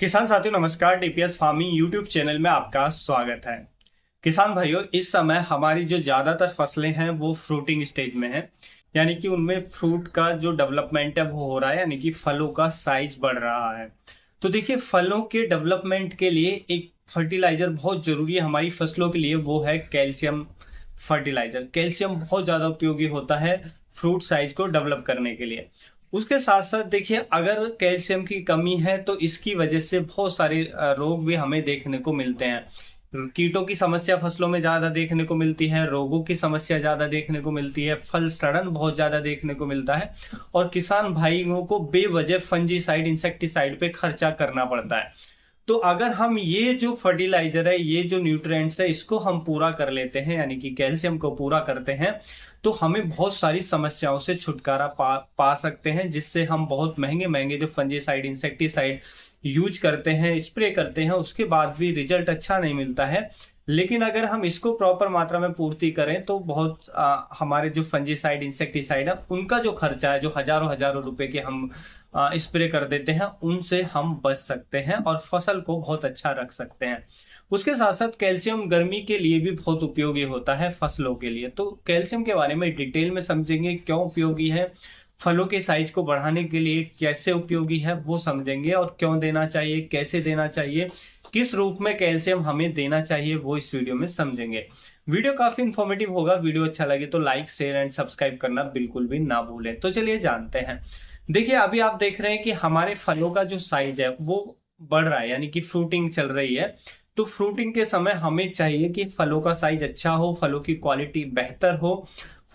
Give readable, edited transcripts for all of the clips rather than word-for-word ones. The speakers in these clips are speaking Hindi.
किसान साथियों नमस्कार। डीपीएस फार्मिंग यूट्यूब चैनल में आपका स्वागत है। किसान भाइयों, इस समय हमारी जो ज्यादातर फसलें हैं वो फ्रूटिंग स्टेज में हैं, यानी कि उनमें फ्रूट का जो डेवलपमेंट है वो हो रहा है, यानी कि फलों का साइज बढ़ रहा है। तो देखिए, फलों के डेवलपमेंट के लिए एक फर्टिलाइजर बहुत जरूरी है हमारी फसलों के लिए, वो है कैल्शियम फर्टिलाइजर। कैल्शियम बहुत ज्यादा उपयोगी होता है फ्रूट साइज को डेवलप करने के लिए। उसके साथ साथ देखिए, अगर कैल्शियम की कमी है तो इसकी वजह से बहुत सारे रोग भी हमें देखने को मिलते हैं। कीटों की समस्या फसलों में ज्यादा देखने को मिलती है, रोगों की समस्या ज्यादा देखने को मिलती है, फल सड़न बहुत ज्यादा देखने को मिलता है और किसान भाइयों को बेवजह फंजीसाइड इंसेक्टिसाइड पे खर्चा करना पड़ता है। तो अगर हम ये जो फर्टिलाइजर है, ये जो न्यूट्रिएंट्स है, इसको हम पूरा कर लेते हैं, यानी कि कैल्शियम को पूरा करते हैं, तो हमें बहुत सारी समस्याओं से छुटकारा पा सकते हैं, जिससे हम बहुत महंगे महंगे जो फंजीसाइड इंसेक्टिसाइड यूज करते हैं, स्प्रे करते हैं, उसके बाद भी रिजल्ट अच्छा नहीं मिलता है। लेकिन अगर हम इसको प्रॉपर मात्रा में पूर्ति करें तो बहुत हमारे जो फंजीसाइड इंसेक्टिसाइड है उनका जो खर्चा है, जो हजारों हजारों रुपए के हम स्प्रे कर देते हैं, उनसे हम बच सकते हैं और फसल को बहुत अच्छा रख सकते हैं। उसके साथ साथ कैल्शियम गर्मी के लिए भी बहुत उपयोगी होता है फसलों के लिए। तो कैल्शियम के बारे में डिटेल में समझेंगे, क्यों उपयोगी है, फलों के साइज को बढ़ाने के लिए कैसे उपयोगी है वो समझेंगे, और क्यों देना चाहिए, कैसे देना चाहिए, किस रूप में कैल्शियम हमें देना चाहिए, वो इस वीडियो में समझेंगे। वीडियो काफी इंफॉर्मेटिव होगा। वीडियो अच्छा लगे तो लाइक शेयर एंड सब्सक्राइब करना बिल्कुल भी ना भूलें। तो चलिए जानते हैं। देखिए, अभी आप देख रहे हैं कि हमारे फलों का जो साइज है वो बढ़ रहा है, यानी कि फ्रूटिंग चल रही है। तो फ्रूटिंग के समय हमें चाहिए कि फलों का साइज अच्छा हो, फलों की क्वालिटी बेहतर हो,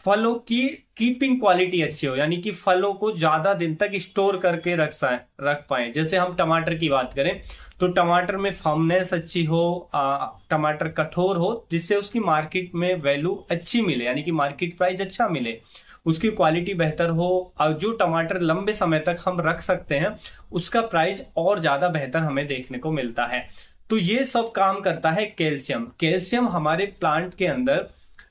फलों की कीपिंग क्वालिटी अच्छी हो, यानी कि फलों को ज्यादा दिन तक स्टोर करके रख पाए। जैसे हम टमाटर की बात करें तो टमाटर में फर्मनेस अच्छी हो, टमाटर कठोर हो, जिससे उसकी मार्केट में वैल्यू अच्छी मिले, यानी कि मार्केट प्राइस अच्छा मिले, उसकी क्वालिटी बेहतर हो, और जो टमाटर लंबे समय तक हम रख सकते हैं उसका प्राइस और ज्यादा बेहतर हमें देखने को मिलता है। तो ये सब काम करता है कैल्शियम। कैल्शियम हमारे प्लांट के अंदर,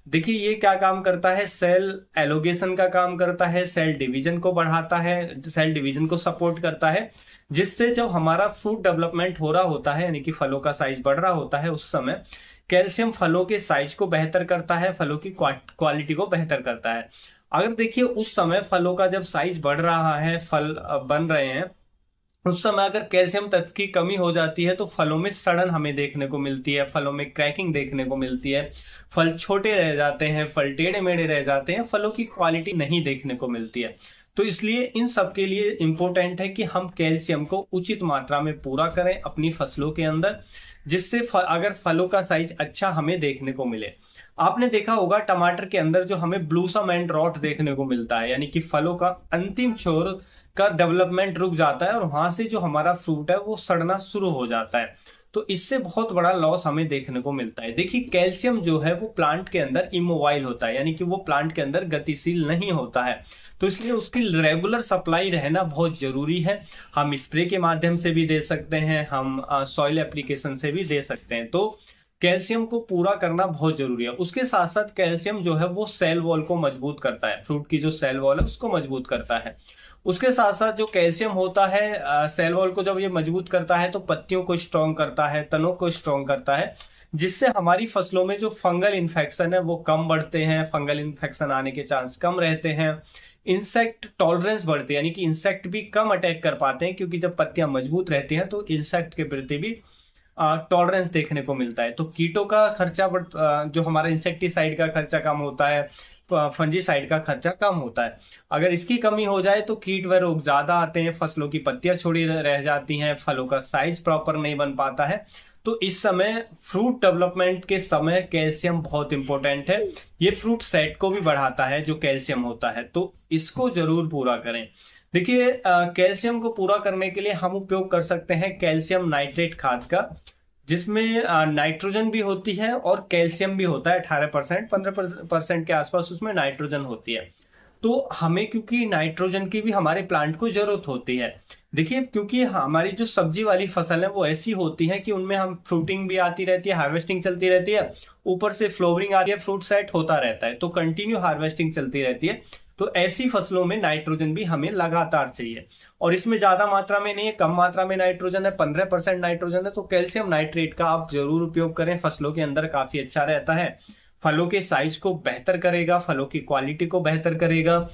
देखिए ये क्या काम करता है, सेल एलोगेशन का काम करता है, सेल डिवीजन को बढ़ाता है, सेल डिवीजन को सपोर्ट करता है, जिससे जब हमारा फ्रूट डेवलपमेंट हो रहा होता है, यानी कि फलों का साइज बढ़ रहा होता है, उस समय कैल्शियम फलों के साइज को बेहतर करता है, फलों की क्वालिटी को बेहतर करता है। अगर देखिए उस समय फलों का जब साइज बढ़ रहा है, फल बन रहे हैं, उस समय अगर कैल्शियम तत्व की कमी हो जाती है तो फलों में सड़न हमें देखने को मिलती है, फलों में क्रैकिंग देखने को मिलती है, फल छोटे रह जाते हैं, फल टेढ़े मेढ़े रह जाते हैं, फलों की क्वालिटी नहीं देखने को मिलती है। तो इसलिए इन सब के लिए इम्पोर्टेंट है कि हम कैल्शियम को उचित मात्रा में पूरा करें अपनी फसलों के अंदर, जिससे अगर फलों का साइज अच्छा हमें देखने को मिले। आपने देखा होगा टमाटर के अंदर जो हमें ब्लूसम एंड रॉट देखने को मिलता है, यानी कि फलों का अंतिम छोर का डेवलपमेंट रुक जाता है और वहां से जो हमारा फ्रूट है वो सड़ना शुरू हो जाता है। तो इससे बहुत बड़ा लॉस हमें देखने को मिलता है। देखिए, कैल्शियम जो है वो प्लांट के अंदर इमोबाइल होता है, यानी कि वो प्लांट के अंदर गतिशील नहीं होता है। तो इसलिए उसकी रेगुलर सप्लाई रहना बहुत जरूरी है। हम स्प्रे के माध्यम से भी दे सकते हैं, हम सॉइल एप्लीकेशन से भी दे सकते हैं। तो कैल्शियम को पूरा करना बहुत जरूरी है। उसके साथ साथ कैल्शियम जो है वो सेल वॉल को मजबूत करता है, फ्रूट की जो सेल वॉल है उसको मजबूत करता है। उसके साथ साथ जो कैल्शियम होता है सेल वॉल को जब ये मजबूत करता है तो पत्तियों को स्ट्रॉन्ग करता है, तनों को स्ट्रॉन्ग करता है, जिससे हमारी फसलों में जो फंगल इन्फेक्शन है वो कम बढ़ते हैं, फंगल इन्फेक्शन आने के चांस कम रहते हैं, इंसेक्ट टॉलरेंस बढ़ती है, यानी कि इंसेक्ट भी कम अटैक कर पाते हैं, क्योंकि जब पत्तियां मजबूत रहती हैं तो इंसेक्ट के प्रति भी टॉलरेंस देखने को मिलता है। तो कीटों का खर्चा जो हमारा इंसेक्टिसाइड का खर्चा कम होता है, फंजीसाइड का खर्चा कम होता है। अगर इसकी कमी हो जाए तो कीट व रोग ज्यादा आते हैं, फसलों की पत्तियां छोड़ी रह जाती हैं, फलों का साइज प्रॉपर नहीं बन पाता है। तो इस समय फ्रूट डेवलपमेंट के समय कैल्शियम बहुत इंपॉर्टेंट है। ये फ्रूट सेट को भी बढ़ाता है जो कैल्शियम होता है, तो इसको जरूर पूरा करें। देखिए, कैल्शियम को पूरा करने के लिए हम उपयोग कर सकते हैं कैल्शियम नाइट्रेट खाद का, जिसमें नाइट्रोजन भी होती है और कैल्शियम भी होता है। 18% 15% के आसपास उसमें नाइट्रोजन होती है। तो हमें, क्योंकि नाइट्रोजन की भी हमारे प्लांट को जरूरत होती है। देखिए, क्योंकि हमारी जो सब्जी वाली फसल है वो ऐसी होती है कि उनमें हम फ्रूटिंग भी आती रहती है, हार्वेस्टिंग चलती रहती है, ऊपर से फ्लोवरिंग आती है, फ्रूट सेट होता रहता है, तो कंटिन्यू हार्वेस्टिंग चलती रहती है। तो ऐसी फसलों में नाइट्रोजन भी हमें लगातार चाहिए, और इसमें ज्यादा मात्रा में नहीं है, कम मात्रा में नाइट्रोजन है, 15% नाइट्रोजन है। तो कैल्शियम नाइट्रेट का आप जरूर उपयोग करें, फसलों के अंदर काफी अच्छा रहता है, फलों के साइज को बेहतर करेगा, फलों की क्वालिटी को बेहतर करेगा।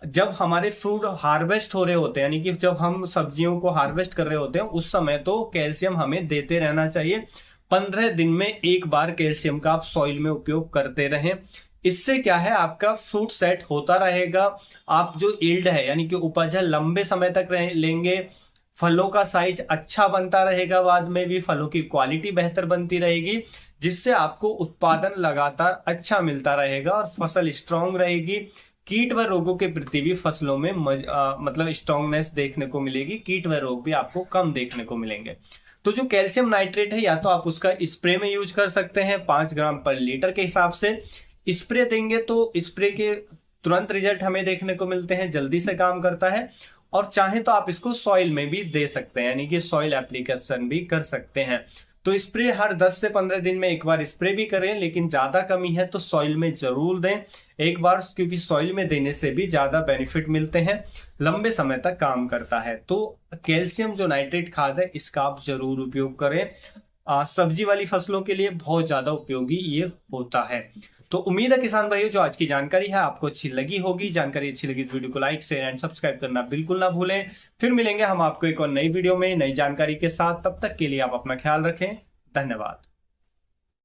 जब हमारे फ्रूट हार्वेस्ट हो रहे होते हैं, यानी कि जब हम सब्जियों को हार्वेस्ट कर रहे होते हैं, उस समय तो कैल्शियम हमें देते रहना चाहिए। 15 दिन में एक बार कैल्शियम का आप सॉइल में उपयोग करते रहें। इससे क्या है, आपका फ्रूट सेट होता रहेगा, आप जो यील्ड है यानी कि उपज है लंबे समय तक लेंगे, फलों का साइज अच्छा बनता रहेगा, बाद में भी फलों की क्वालिटी बेहतर बनती रहेगी, जिससे आपको उत्पादन लगातार अच्छा मिलता रहेगा और फसल स्ट्रांग रहेगी। कीट व रोगों के प्रति भी फसलों में मतलब स्ट्रांगनेस देखने को मिलेगी, कीट व रोग भी आपको कम देखने को मिलेंगे। तो जो कैल्शियम नाइट्रेट है, या तो आप उसका स्प्रे में यूज कर सकते हैं 5 ग्राम पर लीटर के हिसाब से। स्प्रे देंगे तो स्प्रे के तुरंत रिजल्ट हमें देखने को मिलते हैं, जल्दी से काम करता है। और चाहे तो आप इसको सॉइल में भी दे सकते हैं, यानी कि सॉइल एप्लीकेशन भी कर सकते हैं। तो स्प्रे हर 10 से 15 दिन में एक बार स्प्रे भी करें, लेकिन ज्यादा कमी है तो सॉइल में जरूर दें एक बार, क्योंकि सॉइल में देने से भी ज्यादा बेनिफिट मिलते हैं, लंबे समय तक काम करता है। तो कैल्शियम जो नाइट्रेट खाद है, इसका आप जरूर उपयोग करें। सब्जी वाली फसलों के लिए बहुत ज्यादा उपयोगी ये होता है। तो उम्मीद है किसान भाइयों, जो आज की जानकारी है आपको अच्छी लगी होगी। जानकारी अच्छी लगी तो वीडियो को लाइक शेयर एंड सब्सक्राइब करना बिल्कुल ना भूलें। फिर मिलेंगे हम आपको एक और नई वीडियो में नई जानकारी के साथ, तब तक के लिए आप अपना ख्याल रखें। धन्यवाद।